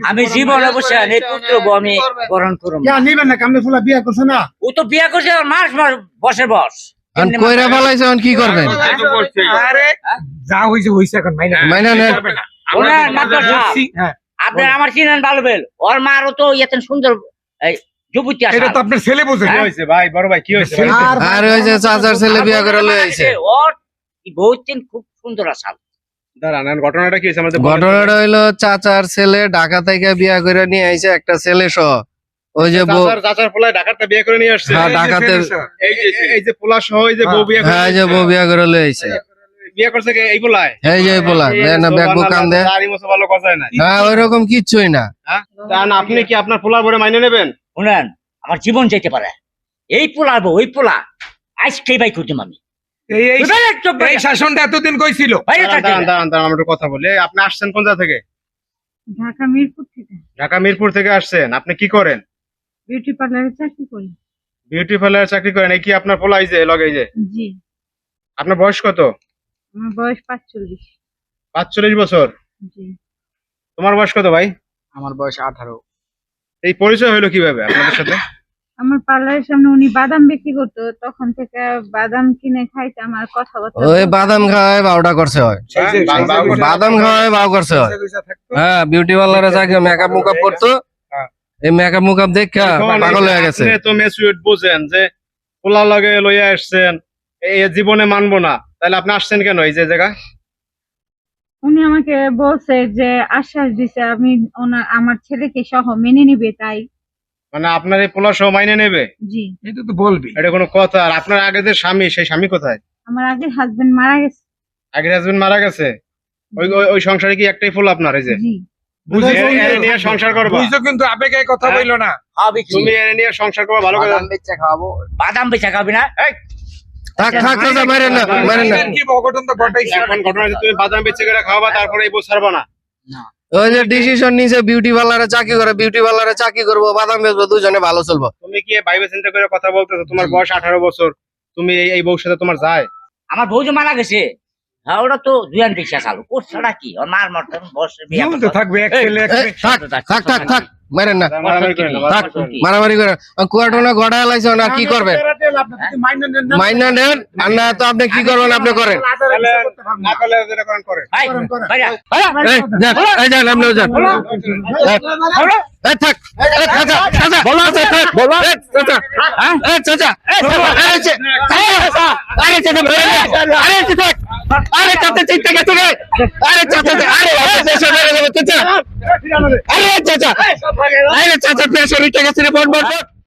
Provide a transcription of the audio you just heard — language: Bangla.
আমি জীবনে বসে এই পুত্র আমি গ্রহণ করব কে নিবেন না কামনে ফুলা বিয়া করছে না ও তো বিয়া করছে আর মাস মাস বস আর কইরা ফেলাইছে এখন কি করবেন? আরে যা হইছে হইছে এখন মাইনা নেন। ওনার মাত্র হ্যাঁ আপনি আমার চিনেন ভালো বেল ওর মারও তো এত সুন্দর এই যুবতী আছে এটা তো আপনার ছেলে বোঝে হ্যাঁ? কি হইছে ভাই বড় ভাই কি হইছে আর ওই যে চাচার ছেলে বিয়া করে লই আইছে। ওর বহুত খুব সুন্দর আসাল দাঁড়ান ঘটনাটা কি হইছে আমাদের ঘটনাটা হইলো চাচার ছেলে ঢাকা থেকে বিয়া করে নিয়ে আইছে একটা ছেলে সহ। ওই যে বউ, চাচার পোলা ঢাকাতে বিয়ে করে নিয়ে আসছে হ্যাঁ ঢাকাতে, এই যে পোলা সহ এই যে বউ বিয়ে করে হ্যাঁ এই যে বউ বিয়া করে লই আইছে। বিয়ে করছে কে এই পোলায় এই যে পোলা দেন না ব্যাগ বুক কান দে। আরি মতো ভালো কথা না হ্যাঁ ওইরকম কিচ্ছুই না। হ্যাঁ জান আপনি কি আপনার পোলার বরে মাইনে নেবেন শুনেন আমার জীবন যেতে পারে এই পোলাবো ওই পোলা আজকে বাই করতাম আমি এই শাসনটা এতদিন কই ছিল দাঁড়ান আমরা একটু কথা বলি আপনি আসছেন কোন জায়গা থেকে ঢাকা মিরপুর থেকে ঢাকা মিরপুর থেকে আসছেন আপনি কি করেন বিউটি পার্লারে চাকরি করি। বিউটি পার্লারে চাকরি করেন এই কি আপনার পোলা এই যে লগে এই যে জি, আপনার বয়স কত আমার বয়স 45। 45 বছর জি, তোমার বয়স কত ভাই আমার বয়স 18। এই পরিচয় হলো কিভাবে আপনাদের সাথে আমার পার্লারের সামনে উনি বাদাম বিক্রি করতো, তখন থেকে বাদাম কিনে খাইতে আমার কথাবার্তা ওই বাদাম খাওয়ায় বাউটা করছে হয়, বাদাম খাওয়ায় বাউ করছে হয়। হ্যাঁ বিউটি পার্লারে যাকে মেকআপ মুকআপ করতো, এই মেকআপ মুকআপ দেখা পাগল হয়ে গেছে। আপনি তো মেচুরিট বুঝেন যে পোলা লগে লইয়া আসছেন এই জীবনে মানবো না তাহলে আপনি আসছেন কেন এই যে জায়গা উনি আমাকে বলছে যে আশ্বাস দিছে আমি আমার ছেলেকে সহ মেনে নিবে, তাই। মানে আপনার এই পোলা সহ মাইনে নেবে জি, এটা তো বলবি এটা কোনো কথা আর আপনার আগে যে স্বামী সেই স্বামী কোথায় আমার আগের হাজবেন্ড মারা গেছে। আগের হাজবেন্ড মারা গেছে ওই সংসারে কি একটাই ফুল আপনার এই যে জি, এর নিয়ে সংসার করবা বুঝছো কিন্তু আবেগে কথা বইলো না। তুমি এর নিয়ে সংসার করবা ভালো করে বাদাম বেচা খাবি না এই থাক থাক চাচা মারেন না, মারেন না। কি অঘটন তো ঘটাইছে। এখন ঘটনা হচ্ছে তুমি বাদাম বেচে করে খাওয়াবা তারপরে এই বউ ছাড়বা না ওই যে ডিসিশন নিছে বিউটি পার্লারে চাকরি করে, বিউটি পার্লারে চাকরি করবো, বাদাম বেচবো, দুজনে ভালো চলবো। তুমি কি ভাইবে চিন্তা করে কথা বলতেছো তোমার বয়স 18 বছর তুমি এই বউর সাথে তোমার যায় আমার বউ যে মারা গেছে হ্যাঁ ওটা তো দুয়ান রিক্সা চালু করছাড়া কি ওর মার মরতেন বসে বিয়া জীবন তো থাকবে এক ছেলে এক মেয়ে। থাক থাক থাক থাক মারেন না, মারামারি করে না, থাক মারামারি করে কুয়াটনা গড়া লাইছে না, কি করবেন মাইনা নেন আর না তো আপনি কি করবেন আপনি করেন। না করলে যেটা করেন করেন ভাই ভাইরা এই যান, এই যান আপনিও যান। এই থাক, এই চাচা, চাচা, থাক, এই চাচা, এই চাচা, এই চাচা, এই চে- আরে চাচা, আরে চাচা, আরে চাচা চিন্তা গেছে রে, আরে চাচা, আরে পেশা মেরে দেবে চাচা, আরে চাচা, আরে চাচা পেশা উঠে গেছে রে, বল বল বল।